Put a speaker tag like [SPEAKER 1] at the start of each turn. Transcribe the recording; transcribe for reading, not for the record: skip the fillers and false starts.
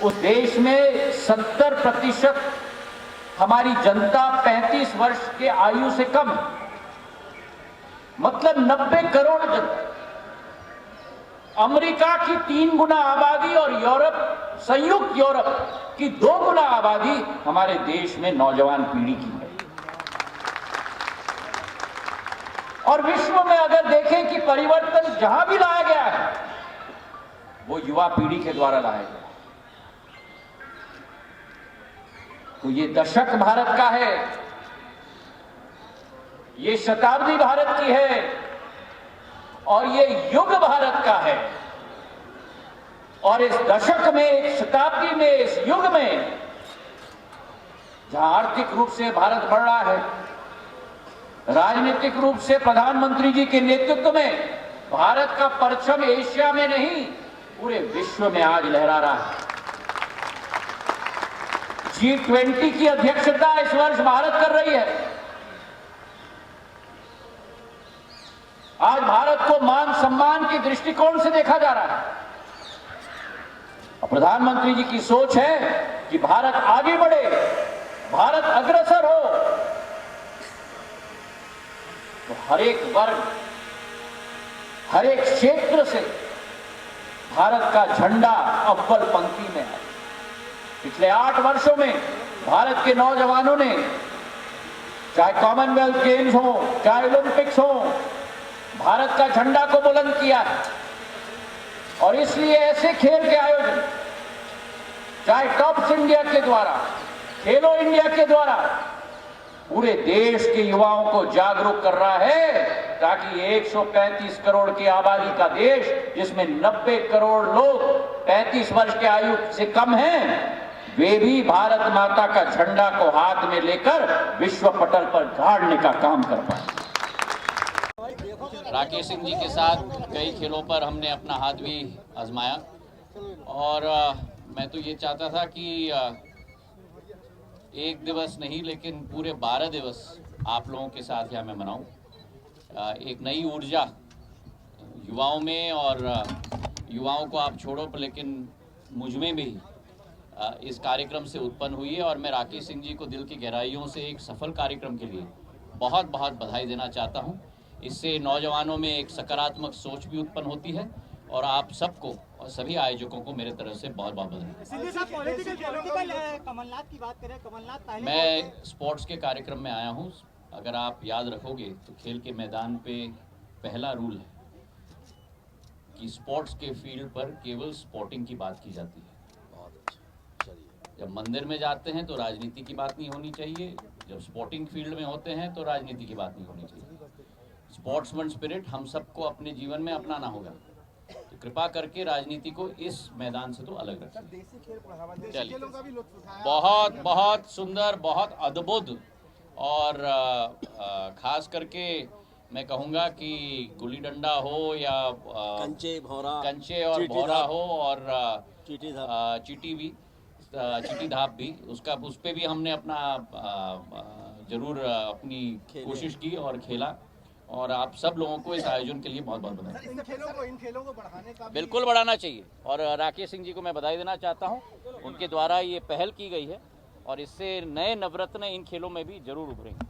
[SPEAKER 1] उस देश में 70% हमारी जनता 35 वर्ष के आयु से कम है, मतलब 90 करोड़ जनता। अमेरिका की 3 गुना आबादी और संयुक्त यूरोप की 2 गुना आबादी हमारे देश में नौजवान पीढ़ी की है। और विश्व में अगर देखें कि परिवर्तन जहां भी लाया गया है वो युवा पीढ़ी के द्वारा लाया गया है। तो ये दशक भारत का है, ये शताब्दी भारत की है और ये युग भारत का है। और इस दशक में, इस शताब्दी में, इस युग में जहां आर्थिक रूप से भारत बढ़ रहा है, राजनीतिक रूप से प्रधानमंत्री जी के नेतृत्व में भारत का परचम एशिया में नहीं पूरे विश्व में आज लहरा रहा है। G20 की अध्यक्षता इस वर्ष भारत कर रही है। आज भारत को मान सम्मान के दृष्टिकोण से देखा जा रहा है और प्रधानमंत्री जी की सोच है कि भारत आगे बढ़े, भारत अग्रसर हो। तो हर एक वर्ग, हर एक क्षेत्र से भारत का झंडा अव्वल पंक्ति में है। पिछले 8 वर्षों में भारत के नौजवानों ने, चाहे कॉमनवेल्थ गेम्स हो, चाहे ओलंपिक्स हो, भारत का झंडा को बुलंद किया है। और इसलिए ऐसे खेल के आयोजन, चाहे टॉप्स इंडिया के द्वारा, खेलो इंडिया के द्वारा, पूरे देश के युवाओं को जागरूक कर रहा है ताकि 135 करोड़ की आबादी का देश, जिसमें 90 करोड़ लोग 35 वर्ष के आयु से कम हैं, वे भी भारत माता का झंडा को हाथ में लेकर विश्व पटल पर गाड़ने का काम कर पाए।
[SPEAKER 2] राकेश सिंह जी के साथ कई खेलों पर हमने अपना हाथ भी आजमाया और मैं तो ये चाहता था कि एक दिवस नहीं लेकिन पूरे 12 दिवस आप लोगों के साथ यहाँ मैं मनाऊं। एक नई ऊर्जा युवाओं में, और युवाओं को आप छोड़ो लेकिन मुझ में भी इस कार्यक्रम से उत्पन्न हुई है। और मैं राकेश सिंह जी को दिल की गहराइयों से एक सफल कार्यक्रम के लिए बहुत बहुत बधाई देना चाहता हूँ। इससे नौजवानों में एक सकारात्मक सोच भी उत्पन्न होती है और आप सबको और सभी आयोजकों को मेरे तरफ से बहुत बहुत बधाई।
[SPEAKER 3] कमलनाथ की बात करें, कमलनाथ
[SPEAKER 2] मैं स्पोर्ट्स के कार्यक्रम में आया हूँ। अगर आप याद रखोगे तो खेल के मैदान पे पहला रूल है कि स्पोर्ट्स के फील्ड पर केवल स्पोर्टिंग की बात की जाती है। जब मंदिर में जाते हैं तो राजनीति की बात नहीं होनी चाहिए, जब स्पोर्टिंग फील्ड में होते हैं तो राजनीति की बात नहीं होनी चाहिए। स्पोर्ट्समैन स्पिरिट हम सबको अपने जीवन में अपनाना होगा। तो कृपा करके राजनीति को इस मैदान से तो अलग रखें। चलिए, बहुत बहुत सुंदर, बहुत अद्भुत और खास करके मैं कहूँगा कि गुल्ली डंडा हो या कंचे और भौरा हो और चीटी धाप भी, उस पे भी हमने अपना जरूर अपनी कोशिश की और खेला। और आप सब लोगों को इस आयोजन के लिए बहुत बहुत बधाई।
[SPEAKER 3] इन खेलों को बढ़ाने का
[SPEAKER 2] बिल्कुल बढ़ाना चाहिए और राकेश सिंह जी को मैं बधाई देना चाहता हूं। उनके द्वारा ये पहल की गई है और इससे नए नवरत्न इन खेलों में भी जरूर उभरेंगे।